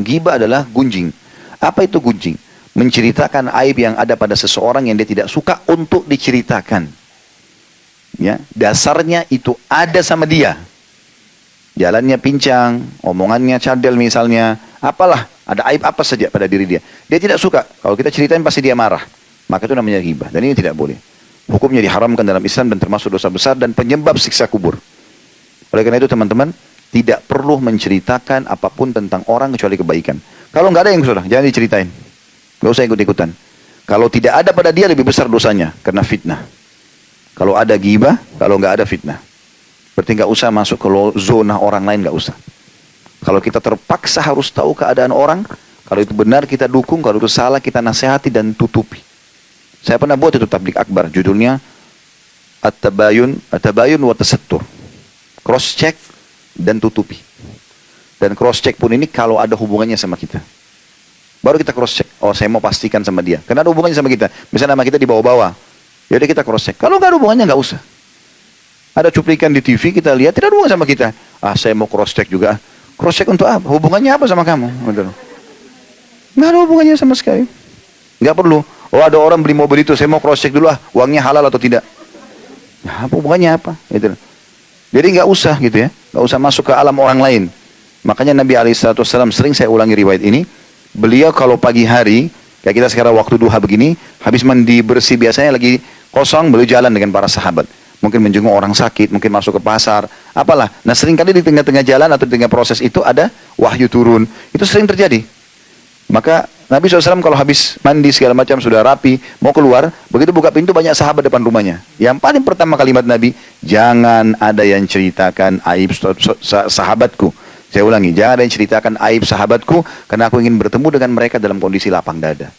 ghibah adalah gunjing. Apa itu gunjing? Menceritakan aib yang ada pada seseorang yang dia tidak suka untuk diceritakan. Ya, dasarnya itu ada sama dia. Jalannya pincang, omongannya cadel misalnya, apalah, ada aib apa saja pada diri dia. Dia tidak suka. Kalau kita ceritain pasti dia marah. Maka itu namanya ghibah. Dan ini tidak boleh. Hukumnya diharamkan dalam Islam dan termasuk dosa besar dan penyebab siksa kubur. Oleh karena itu teman-teman, tidak perlu menceritakan apapun tentang orang kecuali kebaikan. Kalau nggak ada yang sudah, jangan diceritain. Nggak usah ikut-ikutan. Kalau tidak ada pada dia lebih besar dosanya, karena fitnah. Kalau ada ghibah, kalau nggak ada fitnah. Berarti nggak usah masuk ke zona orang lain, nggak usah. Kalau kita terpaksa harus tahu keadaan orang, kalau itu benar kita dukung, kalau itu salah kita nasihati dan tutupi. Saya pernah buat itu tablik akbar, judulnya At-Tabayun wa Tasattur. Cross check dan tutupi. Dan cross check pun ini kalau ada hubungannya sama kita. Baru kita cross check. Oh, saya mau pastikan sama dia. Karena ada hubungannya sama kita. Misalnya nama kita di bawah-bawah. Yaudah kita cross check. Kalau nggak ada hubungannya nggak usah. Ada cuplikan di TV kita lihat tidak ada hubungan sama kita. Ah, saya mau cross check juga. Cross check untuk apa? Hubungannya apa sama kamu? Betul. Nggak ada hubungannya sama sekali. Nggak perlu. Oh, ada orang beli mobil itu, saya mau cross check dulu uangnya halal atau tidak. Nah, hubungannya apa? Gitu. Jadi nggak usah gitu ya, nggak usah masuk ke alam orang lain. Makanya Nabi SAW sering saya ulangi riwayat ini. Beliau kalau pagi hari, kayak kita sekarang waktu duha begini, habis mandi bersih biasanya lagi kosong, beliau jalan dengan para sahabat. Mungkin menjenguk orang sakit, mungkin masuk ke pasar, apalah. Nah seringkali di tengah-tengah jalan atau di tengah proses itu ada wahyu turun. Itu sering terjadi. Maka Nabi SAW kalau habis mandi segala macam sudah rapi, mau keluar, begitu buka pintu banyak sahabat depan rumahnya. Yang paling pertama kalimat Nabi, jangan ada yang ceritakan aib sahabatku. Saya ulangi, jangan ada yang ceritakan aib sahabatku, karena aku ingin bertemu dengan mereka dalam kondisi lapang dada.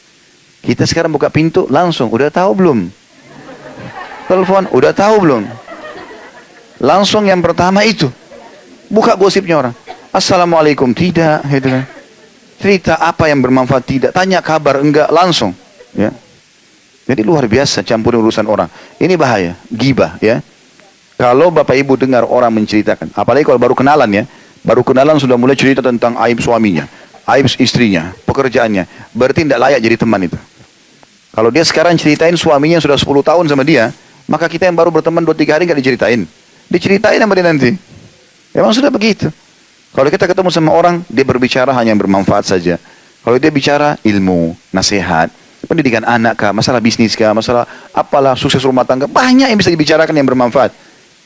Kita sekarang buka pintu, langsung, udah tahu belum? Telepon, udah tahu belum? Langsung yang pertama itu, buka gosipnya orang. Assalamualaikum, tidak, gitu kan. Cerita apa yang bermanfaat tidak, tanya kabar enggak, langsung ya. Jadi luar biasa campur urusan orang. Ini bahaya, ghibah ya. Kalau Bapak Ibu dengar orang menceritakan, apalagi kalau baru kenalan ya, baru kenalan sudah mulai cerita tentang aib suaminya, aib istrinya, pekerjaannya, berarti tidak layak jadi teman itu. Kalau dia sekarang ceritain suaminya sudah 10 tahun sama dia, maka kita yang baru berteman 2-3 hari nggak diceritain. Diceritain sama dia nanti. Emang sudah begitu. Kalau kita ketemu sama orang, dia berbicara hanya yang bermanfaat saja. Kalau dia bicara ilmu, nasihat, pendidikan anak kah, masalah bisnis kah, masalah apalah, sukses rumah tangga, banyak yang bisa dibicarakan yang bermanfaat.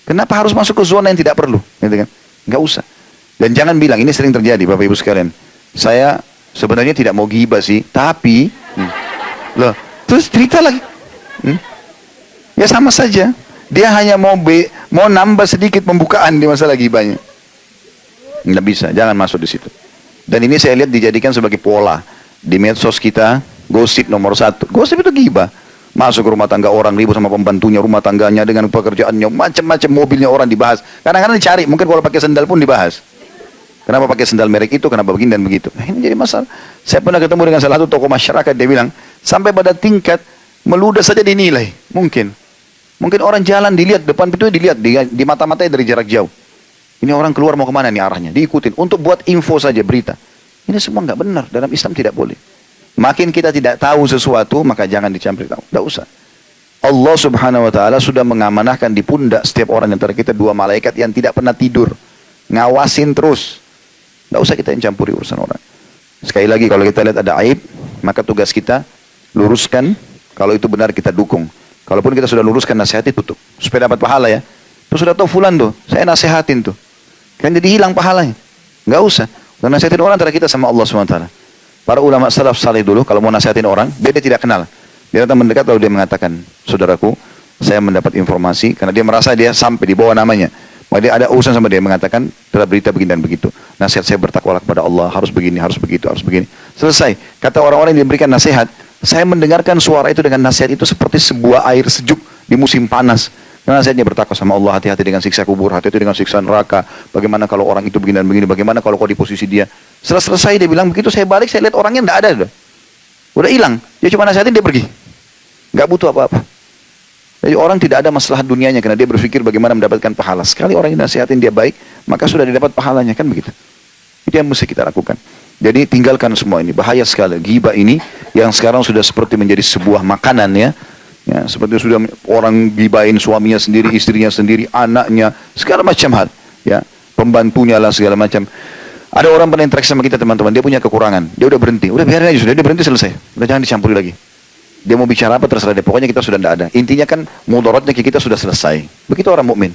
Kenapa harus masuk ke zona yang tidak perlu? Gitu kan? Nggak usah. Dan jangan bilang, ini sering terjadi Bapak Ibu sekalian. Saya sebenarnya tidak mau ghibah sih, tapi loh, terus cerita lagi. Ya sama saja. Dia hanya mau nambah sedikit pembukaan di masalah ghibahnya. Nggak bisa, jangan masuk di situ. Dan ini saya lihat dijadikan sebagai pola di medsos kita, gosip nomor 1. Gosip itu ghibah. Masuk ke rumah tangga orang, ribut sama pembantunya, rumah tangganya dengan pekerjaannya, macam-macam mobilnya orang dibahas. Kadang-kadang dicari, mungkin kalau pakai sendal pun dibahas. Kenapa pakai sendal merek itu, kenapa begini dan begitu. Nah, ini jadi masalah. Saya pernah ketemu dengan salah satu tokoh masyarakat, dia bilang, sampai pada tingkat meludah saja dinilai. Mungkin orang jalan dilihat, depan pintu dilihat, di mata-matanya dari jarak jauh. Ini orang keluar mau kemana nih arahnya, diikutin untuk buat info saja, berita. Ini semua nggak benar, dalam Islam tidak boleh. Makin kita tidak tahu sesuatu, maka jangan dicampur tahu, tidak usah. Allah Subhanahu Wa Taala sudah mengamanahkan di pundak setiap orang antara kita 2 malaikat yang tidak pernah tidur, ngawasin terus. Tidak usah kita yang campuri urusan orang. Sekali lagi kalau kita lihat ada aib, maka tugas kita luruskan. Kalau itu benar kita dukung. Kalaupun kita sudah luruskan, nasihati, tutup supaya dapat pahala ya. Terus sudah tahu fulan tuh, saya nasihatin tuh. Kan jadi hilang pahalanya. Nggak usah. Dan nasihatin orang antara kita sama Allah SWT. Para ulama salaf salih dulu, kalau mau nasihatin orang, dia tidak kenal. Dia datang mendekat lalu dia mengatakan, saudaraku, saya mendapat informasi, karena dia merasa dia sampai di bawah namanya. Maka dia ada urusan sama dia, mengatakan, telah berita begini dan begitu. Nasihat saya bertakwalah kepada Allah, harus begini, harus begitu, harus begini. Selesai. Kata orang-orang yang diberikan nasihat, saya mendengarkan suara itu dengan nasihat itu seperti sebuah air sejuk di musim panas. Karena nasihatnya bertakwa sama Allah, hati-hati dengan siksa kubur, hati-hati dengan siksa neraka. Bagaimana kalau orang itu begini dan begini, bagaimana kalau kau di posisi dia. Setelah selesai dia bilang, begitu saya balik, saya lihat orangnya tidak ada. Udah hilang, dia cuma nasihatin, dia pergi. Nggak butuh apa-apa. Jadi orang tidak ada masalah dunianya, karena dia berpikir bagaimana mendapatkan pahala. Sekali orang yang nasihatin dia baik, maka sudah didapat pahalanya, kan begitu. Itu yang mesti kita lakukan. Jadi tinggalkan semua ini, bahaya sekali. Ghibah ini yang sekarang sudah seperti menjadi sebuah makanan ya. Ya, seperti sudah orang gibahin suaminya sendiri, istrinya sendiri, anaknya, segala macam hal. Ya, pembantunya lah segala macam. Ada orang pernah interaksi sama kita teman-teman, dia punya kekurangan, dia udah berhenti, udah biarin aja sudah, dia berhenti selesai, udah jangan dicampuri lagi. Dia mau bicara apa terserah dia, pokoknya kita sudah tidak ada. Intinya kan mudaratnya kita sudah selesai. Begitu orang mukmin.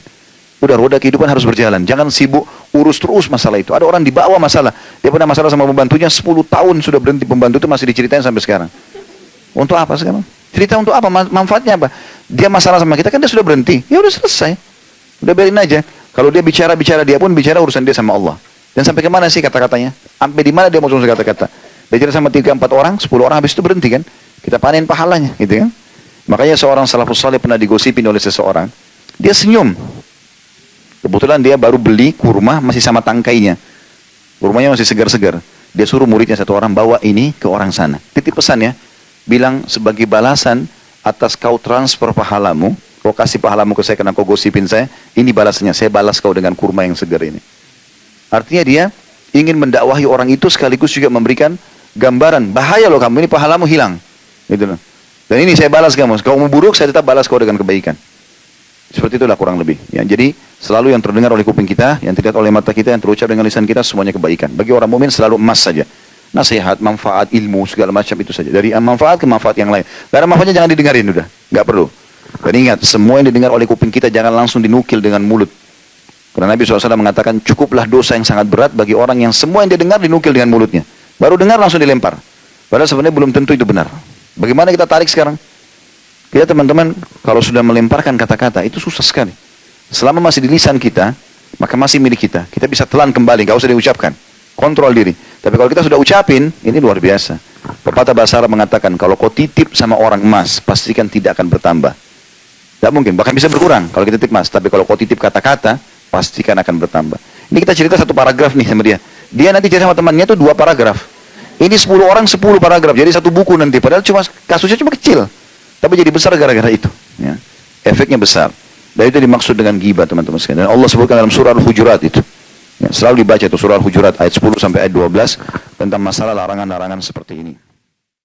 Udah roda kehidupan harus berjalan. Jangan sibuk urus terus masalah itu. Ada orang dibawa masalah. Dia pernah masalah sama pembantunya 10 tahun sudah berhenti, pembantu itu masih diceritain sampai sekarang. Untuk apa sekarang? Cerita untuk apa? Manfaatnya apa? Dia masalah sama kita kan dia sudah berhenti. Ya udah selesai. Udah biarin aja. Kalau dia bicara dia pun bicara urusan dia sama Allah. Dan sampai kemana sih kata-katanya? Sampai di mana dia mau kata-kata? Dia cerita sama 3-4 orang, 10 orang habis itu berhenti kan? Kita panen pahalanya, gitu kan? Makanya seorang salafus saleh pernah digosipin oleh seseorang. Dia senyum. Kebetulan dia baru beli kurma masih sama tangkainya. Kurmanya masih segar-segar. Dia suruh muridnya satu orang bawa ini ke orang sana. Titip pesan ya. Bilang sebagai balasan atas kau transfer pahalamu, kau kasih pahalamu ke saya karena kau gosipin saya, ini balasannya, saya balas kau dengan kurma yang segar ini. Artinya dia ingin mendakwahi orang itu sekaligus juga memberikan gambaran, bahaya loh kamu, ini pahalamu hilang. Gitu loh. Dan ini saya balas kamu, kalau mau buruk saya tetap balas kau dengan kebaikan. Seperti itulah kurang lebih. Ya, jadi selalu yang terdengar oleh kuping kita, yang terlihat oleh mata kita, yang terucap dengan lisan kita, semuanya kebaikan. Bagi orang mukmin selalu emas saja. Nasihat, manfaat, ilmu, segala macam itu saja. Dari manfaat ke manfaat yang lain. Karena manfaatnya jangan didengarin udah, nggak perlu. Dan ingat, semua yang didengar oleh kuping kita jangan langsung dinukil dengan mulut. Karena Nabi SAW mengatakan cukuplah dosa yang sangat berat bagi orang yang semua yang dia dengar dinukil dengan mulutnya. Baru dengar langsung dilempar. Padahal sebenarnya belum tentu itu benar. Bagaimana kita tarik sekarang? Kita teman-teman kalau sudah melemparkan kata-kata itu susah sekali. Selama masih di lisan kita, maka masih milik kita. Kita bisa telan kembali, nggak usah diucapkan. Kontrol diri. Tapi kalau kita sudah ucapin, ini luar biasa. Pepatah bahasa Arab mengatakan, kalau kau titip sama orang emas, pastikan tidak akan bertambah. Tidak mungkin, bahkan bisa berkurang kalau kita titip emas. Tapi kalau kau titip kata-kata, pastikan akan bertambah. Ini kita cerita satu paragraf nih sama dia. Dia nanti cerita sama temannya itu 2 paragraf. Ini 10 orang 10 paragraf, jadi satu buku nanti. Padahal kasusnya cuma kecil. Tapi jadi besar gara-gara itu. Ya. Efeknya besar. Dan itu dimaksud dengan ghibah teman-teman sekalian. Dan Allah sebutkan dalam surah Al-Hujurat itu. Ya, selalu dibaca itu surah Al-Hujurat ayat 10 sampai ayat 12 tentang masalah larangan-larangan seperti ini.